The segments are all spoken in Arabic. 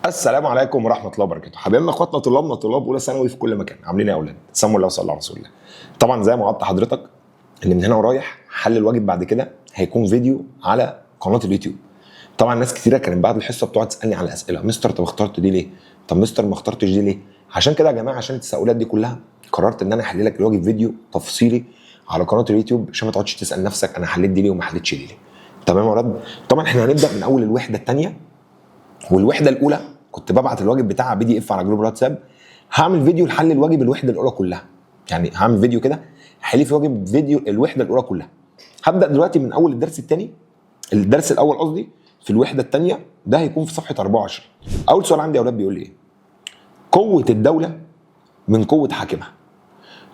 السلام عليكم ورحمه الله وبركاته. حبايبنا اخواتنا طلاب اولى ثانوي في كل مكان، عاملين ايه يا اولاد؟ سموا الله وصلوا على رسول الله. طبعا زي ما وعدت حضرتك ان من هنا ورايح حل الواجب بعد كده هيكون فيديو على قناه اليوتيوب. طبعا ناس كتيره كانت بعد الحصه بتقعد تسالني على اسئله، مستر طب اخترت دي ليه؟ طب مستر ما اخترتش دي ليه؟ عشان كده يا جماعه، عشان التساؤلات دي كلها قررت ان انا احل لك الواجب فيديو تفصيلي على قناه اليوتيوب، عشان ما تقعدش تسال نفسك انا حليت دي ليه وما حليتش دي ليه. تمام يا ولاد؟ طبعا احنا هنبدا من اول الوحده الثانيه، والوحده الاولى كنت ببعت الواجب بتاعها PDF على جروب الواتساب. هعمل فيديو لحل الواجب الوحده الاولى كلها، يعني هعمل فيديو كده هحل في واجب فيديو الوحده الاولى كلها. هبدا دلوقتي من اول الدرس الثاني، الدرس الاول قصدي، في الوحده الثانيه، ده هيكون في صفحه 24. اول سؤال عندي يا اولاد بيقول لي ايه؟ قوه الدوله من قوه حاكمها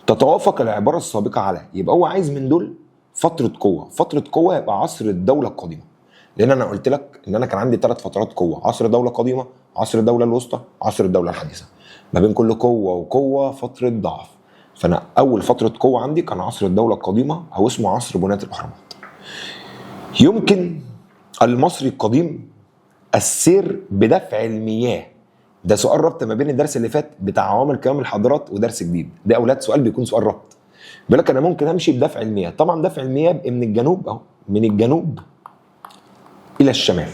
تتوافق العباره السابقه على، يبقى هو عايز من دول فتره قوه، فتره قوه يبقى عصر الدوله القديمه، لان انا قلت لك ان انا كان عندي 3 فترات قوه: عصر الدوله القديمه، عصر الدوله الوسطى، عصر الدوله الحديثه. ما بين كل قوه وقوه فتره ضعف. فانا اول فتره قوه عندي كان عصر الدوله القديمه، او اسمه عصر بناة الاهرامات. يمكن المصري القديم السير بدفع المياه. ده سؤال ربط ما بين الدرس اللي فات بتاع عوامل قيام الحضارات ودرس جديد. ده اولاد سؤال بيكون سؤال ربط. بيقول لك انا ممكن امشي بدفع المياه. طبعا دفع المياه يبقى من الجنوب اهو، من الجنوب الى الشمال.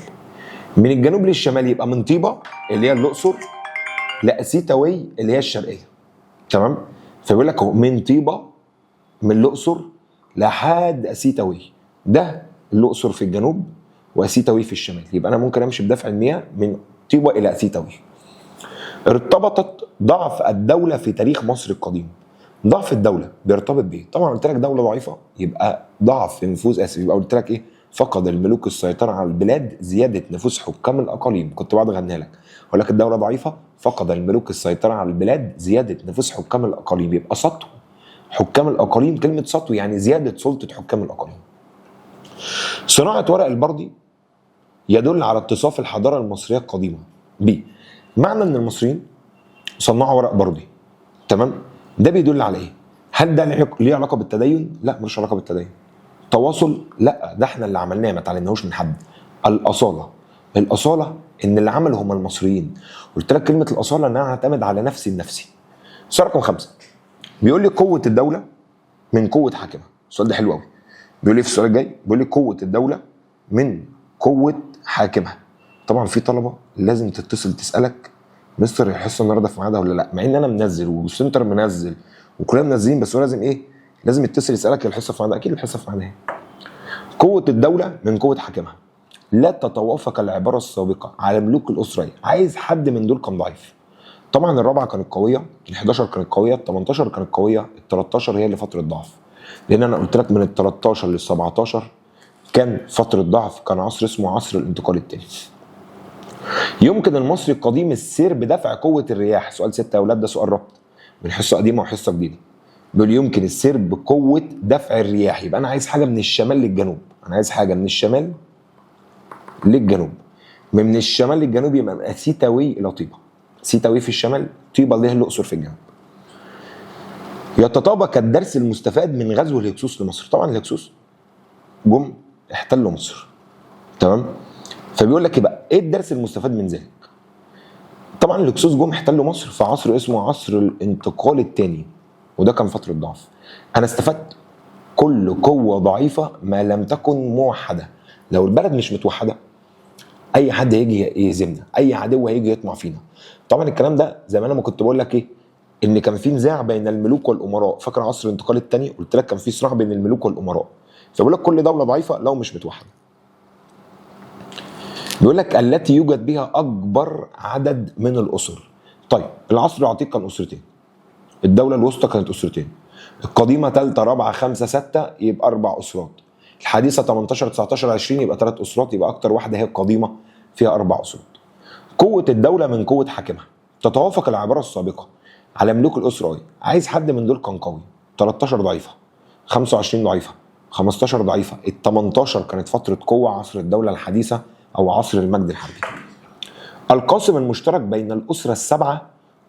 من الجنوب للشمال يبقى من طيبه اللي هي الاقصر لاسيتاوي اللي هي الشرقيه. تمام؟ فبيقول لك اهو من طيبه، من الاقصر لحد اسيتاوي، ده الاقصر في الجنوب واسيتاوي في الشمال. يبقى انا ممكن امشي بدفع المياه من طيبه الى اسيتاوي. ارتبطت ضعف الدوله في تاريخ مصر القديم. ضعف الدوله بيرتبط بايه؟ طبعا قلت لك دوله ضعيفه يبقى ضعف في نفوذ اسف، يبقى قلت لك ايه؟ فقد الملوك السيطره على البلاد، زياده نفوذ حكام الاقاليم. كنت بعد اغنيها لك اقول لك الدوله ضعيفه، فقد الملوك السيطره على البلاد، زياده نفوذ حكام الاقاليم. يبقى سطو حكام الاقاليم، كلمه سطو يعني زياده سلطه حكام الاقاليم. صناعه ورق البردي يدل على اتصاف الحضاره المصريه القديمه. ب معنى ان المصريين صنعوا ورق بردي. تمام؟ ده بيدل على ايه؟ هل ده ليه علاقه بالتدين؟ لا، ملوش علاقه بالتدين. تواصل؟ لا، ده احنا اللي عملناه، ما اتعلمناهوش من حد. الاصاله، الاصاله ان اللي عمله هم المصريين. قلت لك كلمه الاصاله ان انا اعتمد على نفسي بنفسي. سؤال رقم 5 بيقول لي قوه الدوله من قوه حاكمها. السؤال ده حلو قوي. بيقول لي في السؤال الجاي، بيقول لي قوه الدوله من قوه حاكمها. طبعا في طلبه لازم تتصل تسالك مستر الحصه النهارده في ميعادها ولا لا، مع ان انا منزل والسنتر منزل وكلنا منزلين، بس هو لازم ايه؟ لازم يتصل يسالك الحصه في ميعادها. اكيد الحصه في ميعادها. قوه الدوله من قوه حاكمها لا تتوافق العباره السابقه على ملوك الاسريه. عايز حد من دول كان ضعيف. طبعا الرابعه كانت قويه، ال11 كانت قويه، ال18 كانت قويه، ال13 هي اللي فتره ضعف. لان انا قلت لك من ال13 لل17 كان فتره ضعف، كان عصر اسمه عصر الانتقال الثاني. يمكن المصري القديم السير بدفع قوة الرياح. سؤال 6 يا اولاد، ده سؤال ربط من حصة قديمة وحصة جديدة. بيقول يمكن السير بقوة دفع الرياح. يبقى أنا عايز حاجة من الشمال للجنوب. أنا عايز حاجة من الشمال للجنوب. من الشمال للجنوب يبقى من سيتاوي إلى طيبة. سيتاوي في الشمال، طيبة اللي هي الأقصر في الجنوب. يتطابق الدرس المستفاد من غزو الهكسوس لمصر. طبعا الهكسوس جم احتلوا مصر. تمام؟ فبيقول لك يبقى ايه الدرس المستفاد من ذلك؟ طبعا الهكسوس جم احتلوا مصر في عصر اسمه عصر الانتقال الثاني، وده كان فتره ضعف. انا استفدت كل قوه ضعيفه ما لم تكن موحده. لو البلد مش متوحده اي حد هيجي يهزمنا، اي عدو هيجي يطمع فينا. طبعا الكلام ده زي ما انا ما كنت بقول لك ايه، ان كان في نزاع بين الملوك والامراء. فاكر عصر الانتقال الثاني قلت لك كان في صراع بين الملوك والامراء. فبقول لك كل دوله ضعيفه لو مش متوحده. بيقول لك التي يوجد بها اكبر عدد من الاسر. طيب العصر العتيق كان اسرتين، الدوله الوسطى كانت اسرتين، القديمه ثالثه رابعه خمسه سته يبقى 4 اسرات، الحديثه 18 19 20 يبقى 3 اسرات، يبقى اكتر واحده هي القديمه فيها 4 اسرات. قوه الدوله من قوه حاكمها تتوافق العباره السابقه على ملوك الاسره. عايز حد من دول كان قوي. 13 ضعيفه، 25 ضعيفه، 15 ضعيفه، ال 18 كانت فتره قوه عصر الدوله الحديثه او عصر المجد الحربي. القاسم المشترك بين الاسره السبعه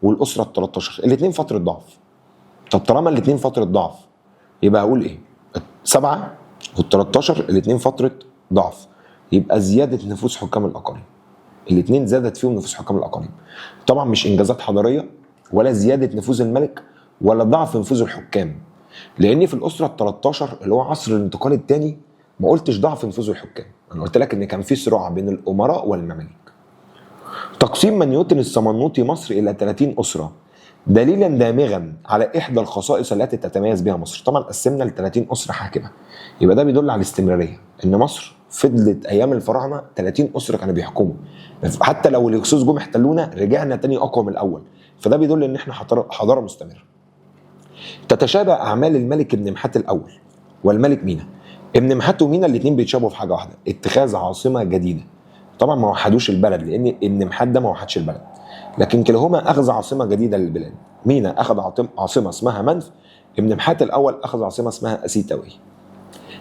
والاسره ال 13 الاثنين فتره ضعف. طب طالما الاثنين فتره ضعف يبقى هقول ايه؟ 7 وال 13 الاثنين فتره ضعف، يبقى زياده نفوذ حكام الاقاليم. الاثنين زادت فيهم نفوذ حكام الاقاليم. طبعا مش انجازات حضاريه ولا زياده نفوذ الملك ولا ضعف نفوذ الحكام، لان في الاسره ال 13 اللي هو عصر الانتقال الثاني ما قلتش ضعف نفوذ الحكام، انا قلت لك ان كان في صراع بين الامراء والمماليك. تقسيم منيوتن الصمنوطي مصر الى 30 اسره دليلا دامغا على احدى الخصائص التي تتميز بها مصر. طبعا قسمنا ل 30 اسره حاكمه، يبقى ده بيدل على الاستمراريه، ان مصر فضلت ايام الفراعنه 30 اسره كانوا بيحكموا، حتى لو الهكسوس جم احتلونا رجعنا تاني اقوى من الاول، فده بيدل ان احنا حضاره مستمره. تتشابه اعمال الملك ابن محات الاول والملك مينا. ابن محات ومينا الاثنين بيتشابهوا في حاجه واحده، اتخاذ عاصمه جديده. طبعا ما وحدوش البلد لان ابن محات ده ما وحدش البلد، لكن كلاهما اخذ عاصمه جديده للبلاد. مينا اخذ عاصمه اسمها منف، ابن محات الاول اخذ عاصمه اسمها اسيتاوي.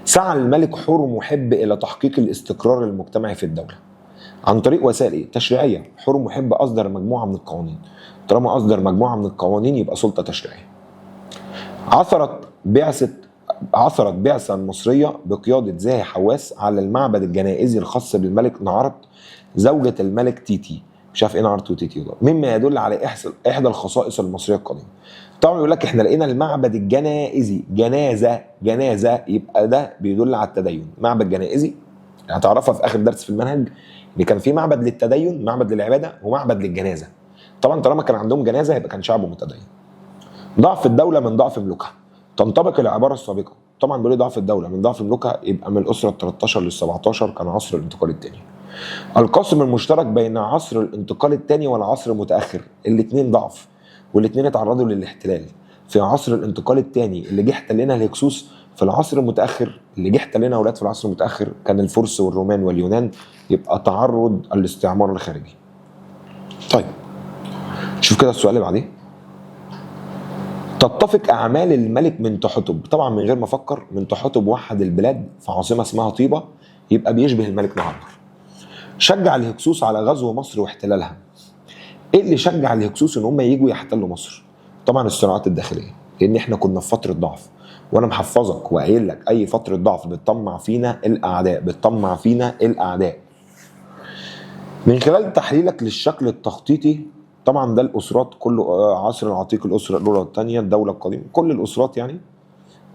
سعى الملك حور محب الى تحقيق الاستقرار المجتمعي في الدوله عن طريق وسائل تشريعيه. حور محب اصدر مجموعه من القوانين، طالما اصدر مجموعه من القوانين يبقى سلطه تشريعيه. عثرت بعثة مصرية بقيادة زاهي حواس على المعبد الجنائزي الخاص بالملك نعرت زوجة الملك تيتي، مش عارف ايه نعرت وتيتي ده، مما يدل على احدى الخصائص المصرية القديمة. طبعا يقول لك احنا لقينا المعبد الجنائزي، جنازة يبقى ده بيدل على التدين. معبد جنائزي هتعرفها في اخر درس في المنهج ان كان في معبد للتدين، معبد للعبادة ومعبد للجنازة. طبعا طالما كان عندهم جنازة يبقى كان شعب متدين. ضعف الدولة من ضعف ملوكها، تنطبق العبارة السابقة. طبعا بيقول ضعف الدولة من ضعف ملوكها، يبقى من الأسرة ال 13 لل 17 كان عصر الانتقال الثاني. القاسم المشترك بين عصر الانتقال الثاني والعصر المتأخر، الاثنين ضعف والاثنين اتعرضوا للاحتلال. في عصر الانتقال الثاني اللي جه احتلنا الهكسوس، في العصر المتأخر اللي جه احتلنا أولاد في العصر المتأخر كان الفرس والرومان واليونان، يبقى تعرض الاستعمار الخارجي. طيب شوف كده السؤال اللي بعديه. تتفق أعمال الملك منتحتب، طبعا من غير ما أفكر منتحتب وحد البلاد في عاصمة اسمها طيبة، يبقى بيشبه الملك نعرمر. شجع الهكسوس على غزو مصر واحتلالها. إيه اللي شجع الهكسوس إن هم يجوا يحتلوا مصر؟ طبعا الصراعات الداخلية، لأن إحنا كنا في فترة ضعف، وأنا محفظك وقايل لك أي فترة ضعف بتطمع فينا الأعداء. من خلال تحليلك للشكل التخطيطي، طبعا ده الاسرات كله عصر العتيق، الاسره الاولى والثانيه، الدوله القديمه، كل الاسرات يعني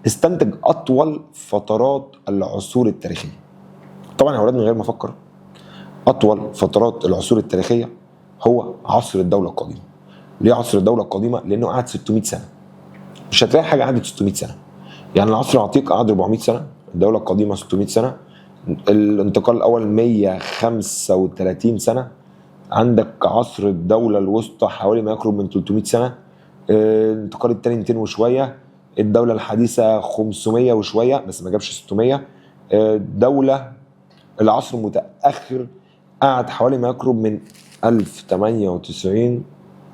استنتج اطول فترات العصور التاريخيه. طبعا يا اولاد من غير ما افكر، اطول فترات العصور التاريخيه هو عصر الدوله القديمه. ليه عصر الدوله القديمه؟ لانه قعد 600 سنه. مش هتلاقي حاجه قعدت 600 سنه. يعني العصر العتيق قعد 400 سنه، الدوله القديمه 600 سنه، الانتقال الاول 135 سنه، عندك عصر الدولة الوسطى حوالي ما يقرب من 300 سنة، الانتقال الثاني 200 وشوية، الدولة الحديثة 500 وشوية بس ما جابش 600، العصر المتأخر قعد حوالي ما يقرب من 1098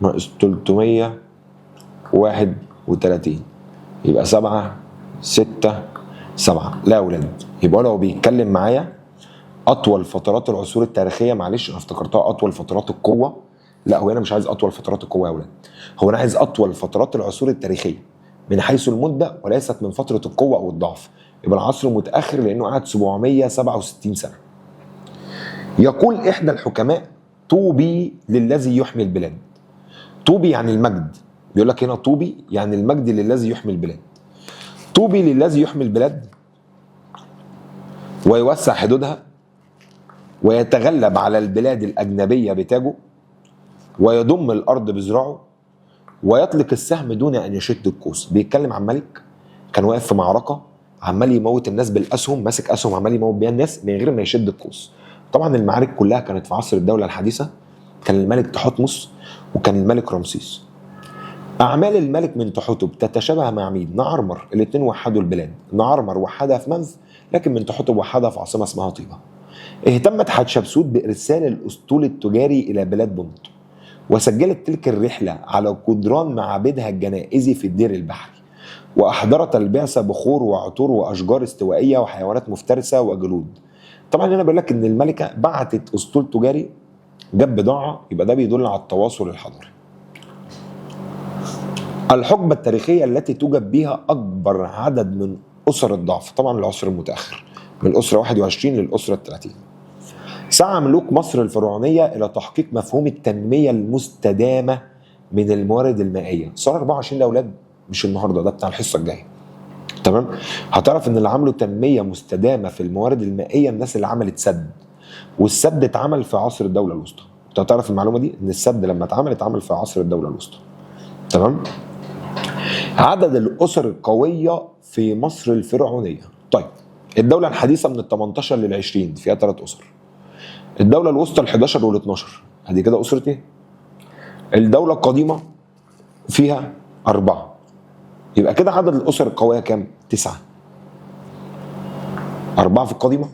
ناقص 331، يبقى 7 6 7. لا يا ولاد، يبقى لو بيتكلم معايا اطول فترات العصور التاريخيه، معلش انا افتكرتها اطول فترات القوه، لا هو انا مش عايز اطول فترات القوه يا ولاد، هو انا عايز اطول فترات العصور التاريخيه من حيث المده وليست من فتره القوه او الضعف. يبقى العصر المتاخر لانه قعد 767 سنه. يقول احدى الحكماء: طوبي للذي يحمي البلاد. طوبي يعني المجد، بيقول لك هنا طوبي يعني المجد للذي يحمي البلاد. طوبي للذي يحمي البلاد ويوسع حدودها ويتغلب على البلاد الأجنبية بتاجه ويضم الأرض بذراعه ويطلق السهم دون أن يشد القوس. بيتكلم عن ملك كان واقف في معركة عمال يموت الناس بالأسهم، ماسك أسهم عمال يموت بيها الناس من غير ما يشد القوس. طبعا المعارك كلها كانت في عصر الدولة الحديثة، كان الملك تحتمس وكان الملك رمسيس. أعمال الملك منتحتب تتشابه مع مين؟ نعرمر، الاثنين وحدوا البلاد، نعرمر وحدها في منف لكن منتحتب وحدها في عاصمة اسمها طيبة. اهتمت حتشبسوت بإرسال الأسطول التجاري إلى بلاد بنط، وسجلت تلك الرحلة على جدران معابدها الجنائزي في الدير البحري، وأحضرت البعثة بخور وعطور وأشجار استوائية وحيوانات مفترسة وجلود. طبعا هنا بيقول لك إن الملكة بعتت أسطول تجاري جاب بضاعة، يبقى ده بيدل على التواصل الحضاري. الحقبة التاريخية التي توجد بها أكبر عدد من أسر الضعف، طبعا العصر المتأخر من الأسرة 21 للأسرة 30. سعى ملوك مصر الفرعونيه الى تحقيق مفهوم التنميه المستدامه من الموارد المائيه. سؤال 24 ده يا اولاد مش النهارده، ده بتاع الحصه الجايه. تمام؟ هتعرف ان اللي عملوا تنميه مستدامه في الموارد المائيه الناس اللي عملت سد، والسد اتعمل في عصر الدوله الوسطى. انت هتعرف المعلومه دي، ان السد لما اتعمل في عصر الدوله الوسطى. تمام؟ عدد الاسر القويه في مصر الفرعونيه. طيب الدوله الحديثه من ال 18 لل 20 فيها 3 اسر. الدوله الوسطى ال 11 وال 12 ادي كده اسرتين. الدوله القديمه فيها 4. يبقى كده عدد الاسر القويه كام؟ 9. 4 في القديمه،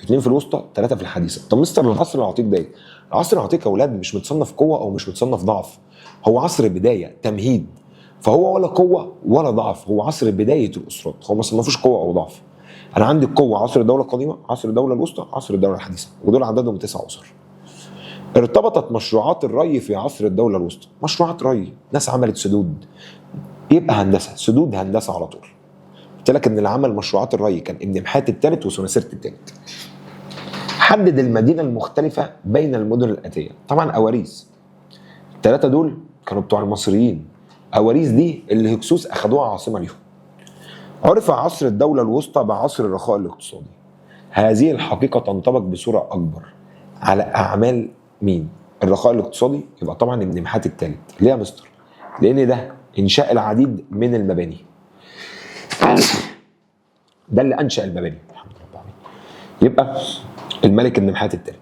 2 في الوسطى، 3 في الحديثه. طب مستر العصر العتيق ده ايه؟ العصر العتيق يا اولاد مش متصنف قوه او مش متصنف ضعف، هو عصر بدايه تمهيد، فهو ولا قوه ولا ضعف، هو عصر بدايه الاسرات، هو ما صنفوش قوه او ضعف. انا عندي القوه عصر الدوله القديمه، عصر الدوله الوسطى، عصر الدوله الحديثه، ودول عددهم 9 اسر. ارتبطت مشروعات الري في عصر الدوله الوسطى. مشروعات ري، ناس عملت سدود، يبقى هندسه، سدود هندسه على طول. قلت لك ان اللي عمل مشروعات الري كان ابن محات الثالث وسناسرت الثالث. حدد المدينه المختلفه بين المدن الاتيه. طبعا اواريس، الثلاثه دول كانوا بتوع المصريين. اواريس دي اللي هكسوس اخذوها عاصمه ليهم. عرف عصر الدوله الوسطى بعصر الرخاء الاقتصادي. هذه الحقيقه تنطبق بصوره اكبر على اعمال مين؟ الرخاء الاقتصادي. يبقى طبعا ابن محات الثالث. ليه يا مستر؟ لان ده انشاء العديد من المباني، ده اللي انشا المباني. الحمد لله. يبقى الملك ابن محات الثالث.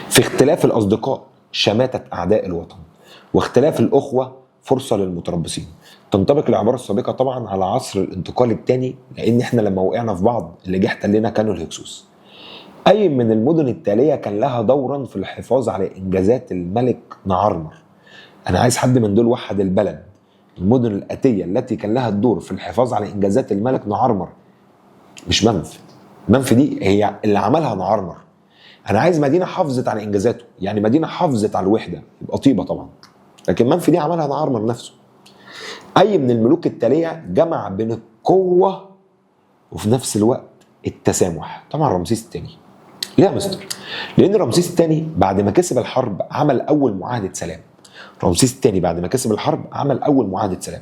في اختلاف الاصدقاء شماتة اعداء الوطن، واختلاف الاخوه فرصه للمتربصين. تنطبق العباره السابقه طبعا على عصر الانتقال الثاني، لان احنا لما وقعنا في بعض اللي جه احتلنا كانوا الهكسوس. اي من المدن التاليه كان لها دورا في الحفاظ على انجازات الملك نعرمر. انا عايز حد من دول وحد البلد. المدن الاتيه التي كان لها الدور في الحفاظ على انجازات الملك نعرمر، مش منف. منف دي هي اللي عملها نعرمر. انا عايز مدينه حافظت على انجازاته، يعني مدينه حافظت على الوحده، يبقى طيبه طبعا. لكن منف دي عملها نعرمر نفسه. اي من الملوك التاليه جمع بين القوه وفي نفس الوقت التسامح. طبعا رمسيس الثاني. ليه يا مستر؟ لان رمسيس الثاني بعد ما كسب الحرب عمل اول معاهده سلام. رمسيس الثاني بعد ما كسب الحرب عمل اول معاهده سلام.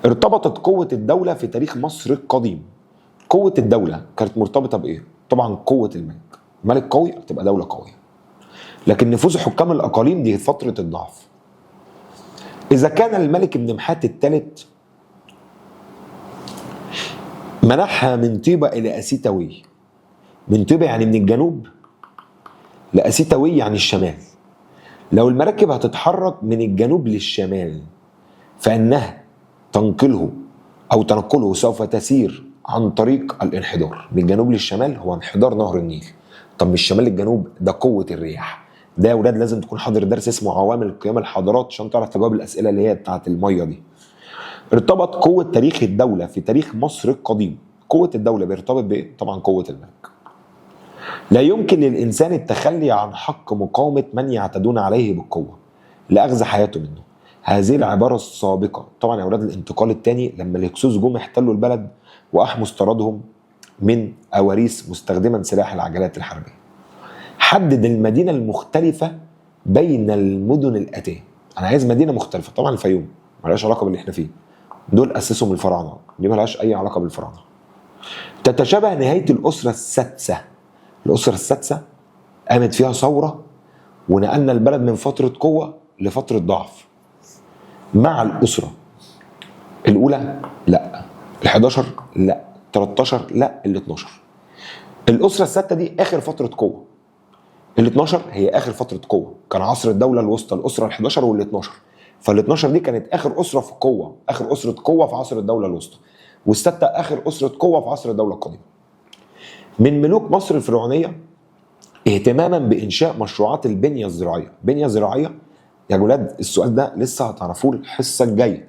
ارتبطت قوه الدوله في تاريخ مصر القديم. قوه الدوله كانت مرتبطه بايه؟ طبعا قوه الملك. ملك قوي تبقى دوله قويه. لكن نفوذ حكام الاقاليم دي فتره الضعف. اذا كان الملك ابن محات الثالث منحها من طيبه الى اسيتاوي. من طيبه يعني من الجنوب، لاسيتاوي يعني الشمال. لو المراكب هتتحرك من الجنوب للشمال فانها تنقله او تنقله سوف تسير عن طريق الانحدار. من الجنوب للشمال هو انحدار نهر النيل. طب من الشمال للجنوب ده قوه الرياح. ده يا ولاد لازم تكون حاضر درس اسمه عوامل قيام الحضارات عشان تعرف تجاوب الاسئله اللي هي بتاعت الميه دي. ارتبط قوه تاريخ الدوله في تاريخ مصر القديم. قوه الدوله بيرتبط بايه؟ طبعا قوه الملك. لا يمكن للإنسان التخلي عن حق مقاومة من يعتدون عليه بالقوة لأخذ حياته منه. هذه العبارة السابقة طبعا يا أولاد الانتقال الثاني لما الهكسوس جم احتلوا البلد وأحموا استيرادهم من أواريس مستخدما سلاح العجلات الحربية. حدد المدينة المختلفة بين المدن الآتية. أنا عايز مدينة مختلفة. طبعا الفيوم ملهاش علاقة باللي احنا فيه، دول أسسهم الفراعنة، دي ملهاش أي علاقة بالفراعنة. تتشابه نهاية الأسرة السادسة. الأسرة السادسة قامت فيها ثورة ونقلنا البلد من فترة قوة لفترة ضعف. مع الأسرة الأولى لا، ال11 لا، 13 لا، ال12. الأسرة السادسة دي آخر فترة قوة. ال12 هي آخر فترة قوة. كان عصر الدولة الوسطى الأسرة ال11 وال12. فال12 دي كانت آخر أسرة في قوة، آخر أسرة قوة في عصر الدولة الوسطى. والستة آخر أسرة قوة في عصر الدولة القديمة. من ملوك مصر الفرعونية اهتماما بانشاء مشروعات البنيه الزراعيه. بنيه زراعيه يا ولاد السؤال ده لسه هتعرفوه الحصه الجايه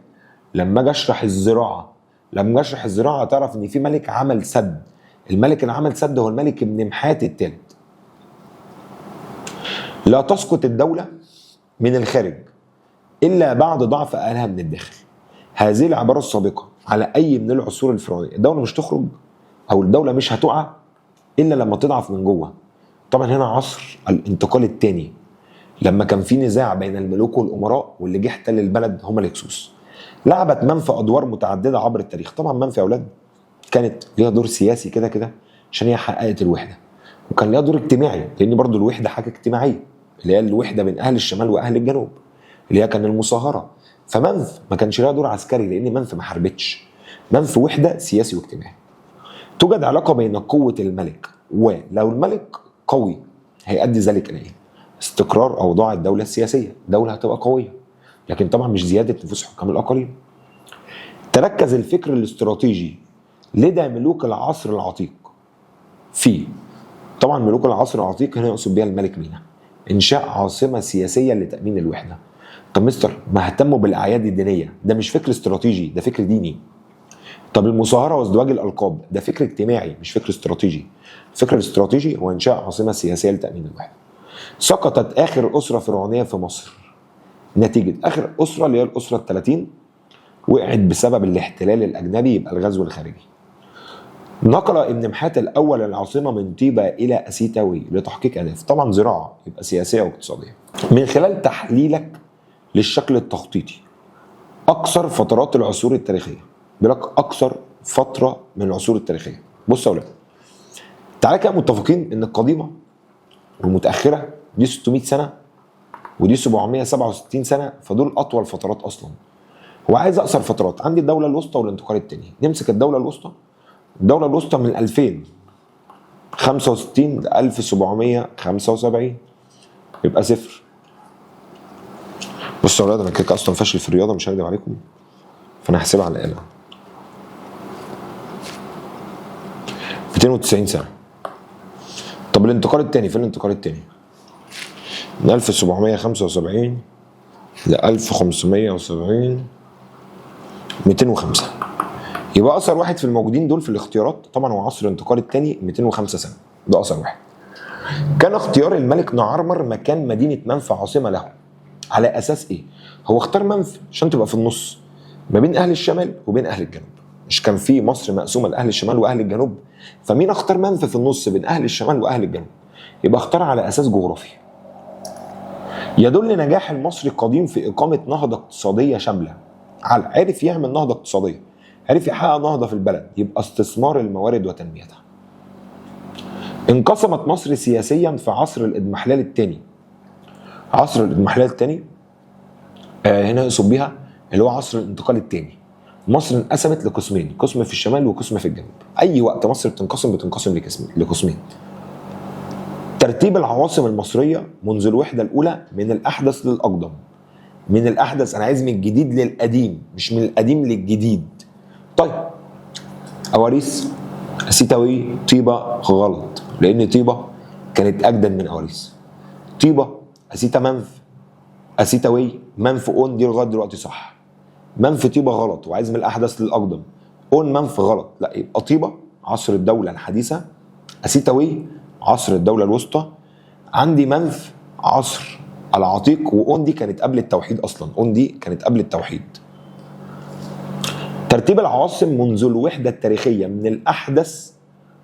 لما اجي اشرح الزراعه. لما اشرح الزراعه هتعرف ان في ملك عمل سد. الملك اللي عمل سد هو الملك ابن محات الثالث. لا تسقط الدوله من الخارج الا بعد ضعف اهلها من الداخل. هذه العباره السابقه على اي من العصور الفرعونيه. الدوله مش تخرج او الدوله مش هتقع الا لما تضعف من جوه. طبعا هنا عصر الانتقال الثاني، لما كان في نزاع بين الملوك والامراء، واللي جه احتل البلد هم الهكسوس. لعبت منفى ادوار متعدده عبر التاريخ. طبعا منفى يا اولاد كانت ليها دور سياسي كده كده عشان هي حققت الوحده، وكان ليها دور اجتماعي لان برضو الوحده حاجه اجتماعيه، اللي هي الوحده بين اهل الشمال واهل الجنوب، اللي هي كان المصاهره. فمنف ما كانش لها دور عسكري لان منف ما حاربتش، منف وحده سياسي واجتماعي. توجد علاقه بين قوه الملك، ولو الملك قوي هيؤدي ذلك الى ايه؟ استقرار اوضاع الدوله السياسيه، الدوله هتبقى قويه، لكن طبعا مش زياده نفوذ حكام الاقاليم. تركز الفكر الاستراتيجي لدى ملوك العصر العتيق في، طبعا ملوك العصر العتيق هنا يقصد بها الملك مينا، انشاء عاصمه سياسيه لتامين الوحده. طب مستر ما اهتموا بالاعياد الدينيه، ده مش فكر استراتيجي ده فكر ديني. طب المصاهره وازدواج الالقاب ده فكر اجتماعي مش فكر استراتيجي. الفكر الاستراتيجي هو انشاء عاصمه سياسيه لتامين الوحده. سقطت اخر اسره فرعونيه في مصر نتيجه اخر اسره اللي هي الاسره ال30 وقعت بسبب الاحتلال الاجنبي، يبقى الغزو الخارجي. نقل ابن محات الاول العاصمه من طيبه الى اسيتاوي لتحقيق اهداف، طبعا زراعه يبقى سياسيه واقتصاديه. من خلال تحليلك للشكل التخطيطي اكثر فترات العصور التاريخيه، بيقول لك اكثر فتره من العصور التاريخيه. بص يا اولاد تعالى كده متفقين ان القديمه والمتاخره دي 600 سنه ودي 767 سنه، فدول اطول فترات اصلا. هو عايز اقصر فترات، عندي الدوله الوسطى والانتقال الثاني. نمسك الدوله الوسطى. الدوله الوسطى من 2065 ل 1775 يبقى صفر. بصوا يا اولاد انا كده اصلا فاشل في الرياضه مش هكدب عليكم، فانا هحسبها على الاله. 290 سنه. طب الانتقال الثاني فين؟ الانتقال الثاني من 1775 ل 1570 205. يبقى اقصر واحد في الموجودين دول في الاختيارات طبعا هو عصر الانتقال الثاني 205 سنه، ده اقصر واحد. كان اختيار الملك نعرمر مكان مدينه منف عاصمه له على اساس ايه؟ هو اختار منف عشان تبقى في النص ما بين اهل الشمال وبين اهل الجنوب. مش كان في مصر مقسومه لاهل الشمال واهل الجنوب؟ فمين اختار منف في النص بين اهل الشمال واهل الجنوب؟ يبقى اختار على اساس جغرافي. يدل نجاح المصري القديم في اقامه نهضه اقتصاديه شامله، على عرف يعمل نهضه اقتصاديه، عرف يحقق نهضه في البلد، يبقى استثمار الموارد وتنميتها. انقسمت مصر سياسيا في عصر الاضمحلال الثاني. عصر الاضمحلال الثاني هنا يقصد بيها اللي هو عصر الانتقال الثاني. مصر انقسمت لقسمين، قسم في الشمال وقسم في الجنوب. اي وقت مصر بتنقسم لقسمين. ترتيب العواصم المصريه منذ الوحده الاولى من الاحدث للاقدم. من الاحدث انا عايز من الجديد للقديم مش من القديم للجديد. طيب اواريس، اسيتاوي، طيبه غلط لان طيبه كانت اجدد من اواريس. طيبه، اسيتا منف، اسيتاوي، منف اون دي لغايه دلوقتي صح. منف طيبه غلط وعايز من الاحدث للاقدم. اون منف غلط، لا يبقى طيبه عصر الدوله الحديثه، اسيتاوي عصر الدوله الوسطى، عندي منف عصر العتيق، واون دي كانت قبل التوحيد اصلا، اون دي كانت قبل التوحيد. ترتيب العواصم منذ الوحده التاريخيه من الاحدث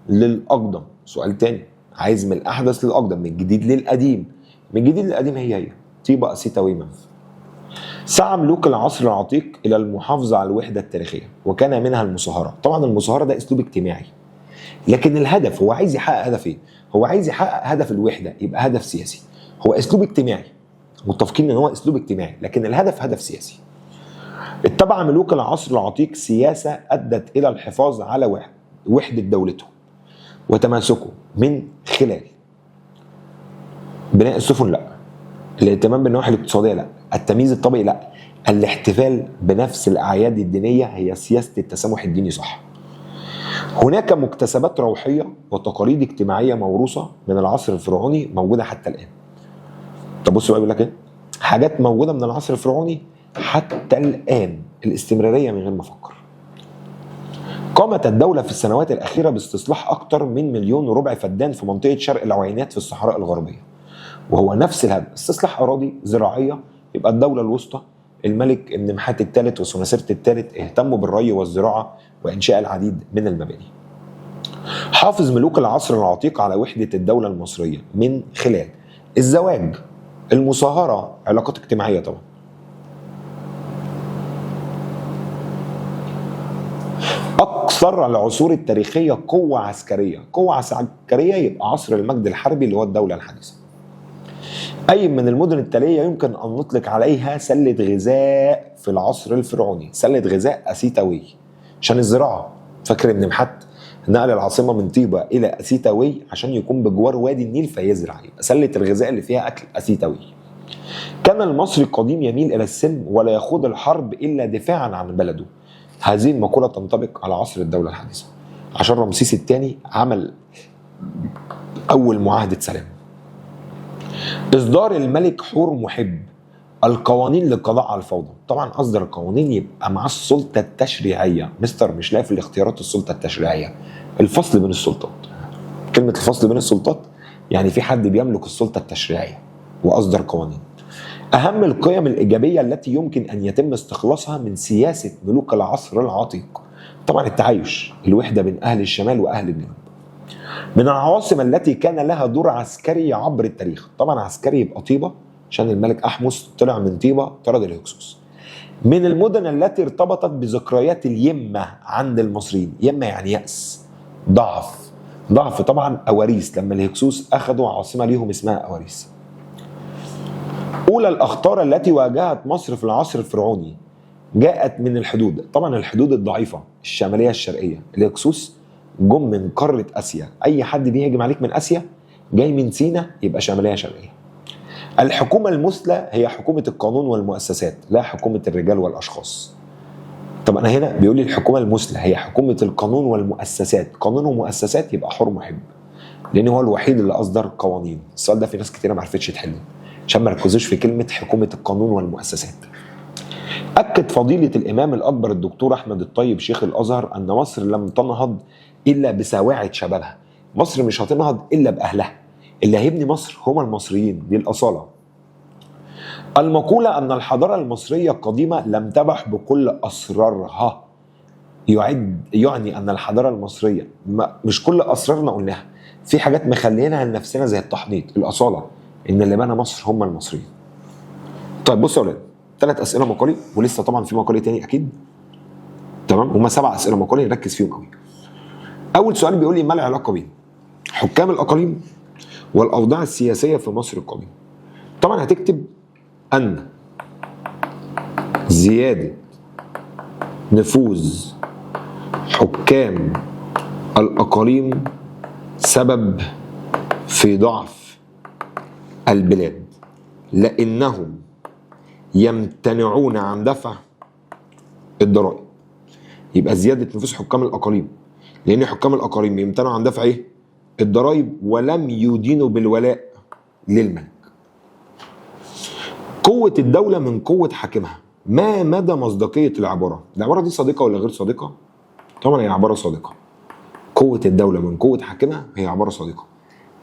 للاقدم. سؤال تاني عايز من الاحدث للاقدم، من الجديد للقديم. من الجديد للقديم هي طيبه، اسيتاوي، منف. سعى ملوك العصر العتيق الى المحافظه على الوحده التاريخيه وكان منها المصاهره. طبعا المصاهره ده اسلوب اجتماعي، لكن الهدف هو عايز يحقق هدف ايه؟ هو عايز يحقق هدف الوحده، يبقى هدف سياسي. هو اسلوب اجتماعي، متفقين ان هو اسلوب اجتماعي، لكن الهدف هدف سياسي. اتبع ملوك العصر العتيق سياسه ادت الى الحفاظ على وحده دولته وتماسكه من خلال بناء السفن، لا. الاهتمام بالنواحي الاقتصاديه، لا. التمييز الطبيعي، لا. الاحتفال بنفس الاعياد الدينيه هي سياسه التسامح الديني، صح. هناك مكتسبات روحيه وتقاليد اجتماعيه موروثه من العصر الفرعوني موجوده حتى الان. طب بصوا بقى بيقول لك ايه؟ حاجات موجوده من العصر الفرعوني حتى الان، الاستمراريه من غير ما افكر. قامت الدوله في السنوات الاخيره باستصلاح اكثر من 1.4 مليون فدان في منطقه شرق العوينات في الصحراء الغربيه، وهو نفس الهدف، استصلاح اراضي زراعيه. يبقى الدوله الوسطى الملك النمحات الثالث وسناسرت الثالث اهتموا بالري والزراعة وإنشاء العديد من المباني. حافظ ملوك العصر العتيق على وحدة الدولة المصرية من خلال الزواج، المصاهرة، علاقات اجتماعية طبعا. أكثر العصور التاريخية قوة عسكرية. قوة عسكرية يبقى عصر المجد الحربي اللي هو الدولة الحديثة. أي من المدن التالية يمكن أن نطلق عليها سلة غذاء في العصر الفرعوني؟ سلة غذاء أسيتاوي عشان الزراعة. فاكر إن محت نقل العاصمة من طيبة إلى أسيتاوي عشان يكون بجوار وادي النيل فيزرع، يبقى سلة الغذاء اللي فيها أكل أسيتاوي. كان المصري القديم يميل إلى السلم ولا يخوض الحرب إلا دفاعا عن بلده. هذه المقولة تنطبق على عصر الدولة الحديثة عشان رمسيس الثاني عمل أول معاهدة سلام. إصدار الملك حور محب القوانين للقضاء على الفوضى. طبعا أصدر القوانين يبقى مع السلطة التشريعية. مستر مش لاقي في الاختيارات السلطة التشريعية، الفصل بين السلطات. كلمة الفصل بين السلطات يعني في حد بيملك السلطة التشريعية وأصدر قوانين. أهم القيم الإيجابية التي يمكن أن يتم استخلاصها من سياسة ملوك العصر العتيق. طبعا التعايش، الوحدة بين أهل الشمال وأهل الجنوب. من العواصم التي كان لها دور عسكري عبر التاريخ. طبعا عسكري يبقى طيبة عشان الملك أحمس طلع من طيبة طرد الهكسوس. من المدن التي ارتبطت بذكريات اليمة عند المصريين. يمة يعني يأس، ضعف. ضعف طبعا أواريس، لما الهكسوس أخذوا عاصمة ليهم اسمها أواريس. أولى الأخطار التي واجهت مصر في العصر الفرعوني جاءت من الحدود. طبعا الحدود الضعيفة الشمالية الشرقية. الهكسوس جم من قارة آسيا. أي حد بيهجم عليك من آسيا جاي من سينا يبقى شمالية شرقية. الحكومة المثلى هي حكومة القانون والمؤسسات، لا حكومة الرجال والأشخاص. طب أنا هنا بيقول لي الحكومة المثلى هي حكومة القانون والمؤسسات. قانون ومؤسسات يبقى حر محب، لأن هو الوحيد اللي أصدر قوانين. السؤال ده في ناس كتيرة ما عرفتش تحله عشان ما ركزوش في كلمة حكومة القانون والمؤسسات. أكد فضيلة الإمام الأكبر الدكتور أحمد الطيب شيخ الأزهر أن مصر لم تنهض إلا بسواعد شبابها. مصر مش هتنهض إلا بأهلها. اللي هيبني مصر هم المصريين، دي الأصالة. المقولة أن الحضارة المصرية القديمة لم تبح بكل أسرارها يعني أن الحضارة المصرية مش كل أسرارنا قلناها، في حاجات مخلينها لنفسنا زي التحنيط. الأصالة إن اللي بنى مصر هم المصريين. طيب بصوا يا ولاد، 3 أسئلة مقالي ولسه طبعا في مقالي تاني أكيد. تمام، هما 7 أسئلة مقالي نركز فيهم قوي. أول سؤال بيقول لي ما العلاقة بين حكام الأقاليم والأوضاع السياسية في مصر القديمة؟ طبعا هتكتب أن زيادة نفوذ حكام الأقاليم سبب في ضعف البلاد، لأنهم يمتنعون عن دفع الضرائب. يبقى زيادة نفوذ حكام الأقاليم لأن حكام الأقاليم يمتنعوا عن دفع إيه؟ الضرائب، ولم يدينوا بالولاء للملك. قوة الدولة من قوة حاكمها. ما مدى مصداقية العبارة؟ العبارة دي صادقة ولا غير صادقة؟ طبعا هي عبارة صادقة. قوة الدولة من قوة حاكمها هي عبارة صادقة.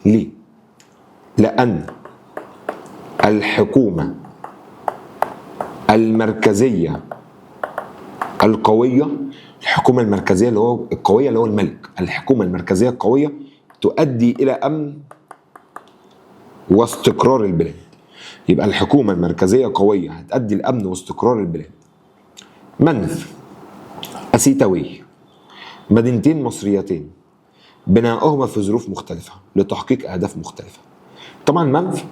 ليه؟ لأن الحكومة المركزية القوية، الحكومة المركزية اللي هو القوية اللي هو الملك، الحكومة المركزية القوية تؤدي إلى أمن واستقرار البلاد. يبقى الحكومة المركزية قوية هتؤدي لأمن واستقرار البلاد. منف، أسيتاوي، مدينتين مصريتين بناؤهما في ظروف مختلفة لتحقيق أهداف مختلفة. طبعا منف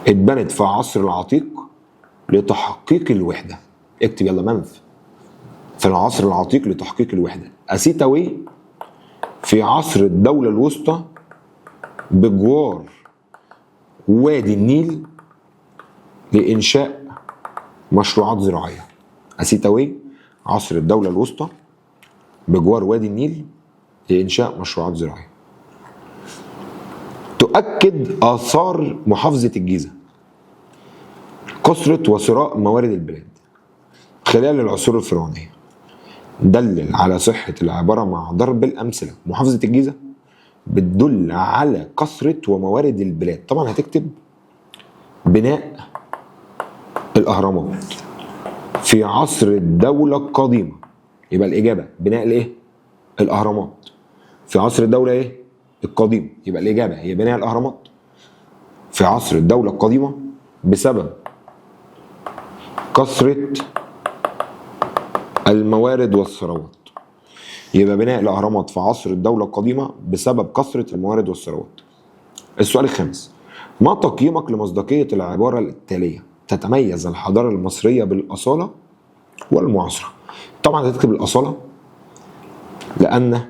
اتبنت في عصر العتيق لتحقيق الوحدة. اكتب يلا منف في العصر العتيق لتحقيق الوحدة. أسيتاوي في عصر الدولة الوسطى بجوار وادي النيل لإنشاء مشروعات زراعية. أسيتاوي عصر الدولة الوسطى بجوار وادي النيل لإنشاء مشروعات زراعية. تؤكد آثار محافظة الجيزة كثرة وثراء موارد البلاد خلال العصور الفرعونية. دلل على صحة العبارة مع ضرب الأمثلة. محافظة الجيزة بتدل على كثرة وموارد البلاد. طبعا هتكتب بناء الأهرامات، في عصر الدولة القديمة. يبقى الإجابة بناء الإيه؟ الأهرامات. في عصر الدولة إيه؟ القديمة. يبقى الإجابة هي بناء الأهرامات في عصر الدولة القديمة بسبب كثرة الموارد والثروات. يبقى بناء الأهرامات في عصر الدولة القديمة بسبب كثرة الموارد والثروات. السؤال الخامس: ما تقييمك لمصداقية العبارة التالية؟ تتميز الحضارة المصرية بالأصالة والمعاصرة. طبعا هتكتب الأصالة لأن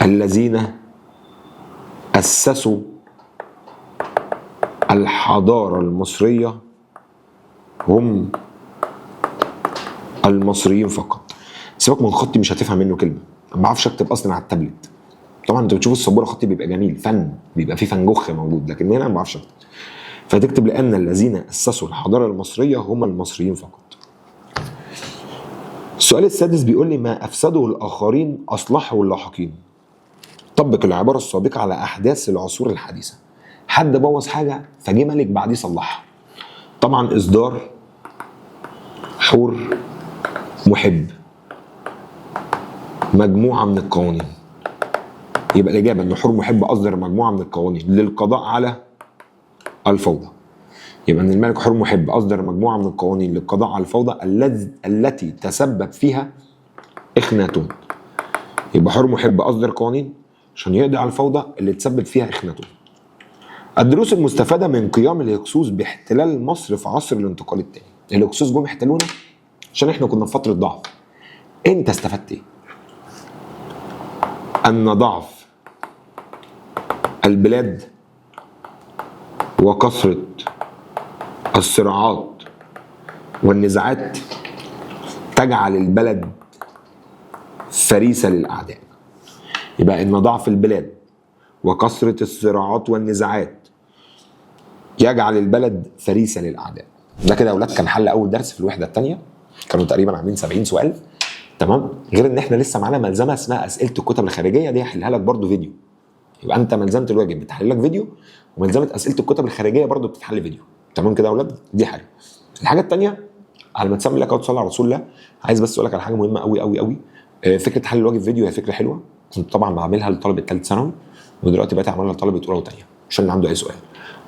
الذين أسسوا الحضارة المصرية هم المصريين فقط. سيبك من خطي، مش هتفهم منه كلمة، ما بعرفش اكتب اصلا على التابلت. طبعا انت بتشوف السبوره خطي بيبقى جميل، فن، بيبقى فيه فنجخ موجود، لكن هنا ما بعرفش اكتب. فتكتب لان الذين اسسوا الحضاره المصريه هم المصريين فقط. السؤال السادس بيقول لي: ما افسده الاخرين اصلحه اللاحقين. طبق العباره السابقه على احداث العصور الحديثه. حد بوظ حاجه فجه ملك بعديه صلحها. طبعا اصدار حور محب مجموعه من القوانين. يبقى الاجابه ان حور محب اصدر مجموعه من القوانين للقضاء على الفوضى. يبقى ان الملك حور محب اصدر مجموعه من القوانين للقضاء على الفوضى التي تسبب فيها اخناتون. يبقى حور محب اصدر قوانين عشان يقضي على الفوضى اللي تسبب فيها اخناتون. الدروس المستفاده من قيام الهكسوس باحتلال مصر في عصر الانتقال الثاني. الهكسوس جم احتلونا عشان احنا كنا في فتره ضعف. انت استفدت ايه؟ ان ضعف البلاد وكثره الصراعات والنزاعات تجعل البلد فريسة للأعداء. يبقى إن ضعف البلاد وكثرة الصراعات والنزاعات يجعل البلد فريسة للأعداء. ده كده يا أولاد كان حل أول درس في الوحدة الثانية. كانوا تقريبا عاملين 70 سؤال. تمام. غير إن إحنا لسه معانا ملزمة اسمها أسئلة الكتب الخارجية، دي هحلها لك برضو فيديو. يبقى أنت ملزمة الواجب بتحل لك فيديو، وملزمة أسئلة الكتب الخارجية برضو بتتحل فيديو. تمام كده يا أولاد؟ دي حاجة. الحاجه الثانيه، على ما تسمي لك او تصلي على رسول الله، عايز بس اقول لك على حاجه مهمه قوي قوي قوي. فكره حل الواجب فيديو هي فكره حلوه، كنت طبعا بعملها لطلبه ثالث ثانوي، ودلوقتي بقيت اعملها لطلبه اولى وثانيه عشان اللي عنده اي سؤال.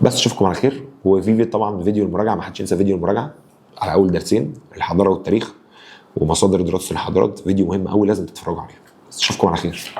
بس اشوفكم على خير. وفي طبعا فيديو المراجعه، ما حدش ينسى فيديو المراجعه على اول درسين، الحضاره والتاريخ ومصادر دراسه الحضارات، فيديو مهم قوي لازم تتفرجوا عليه. بس اشوفكم على خير.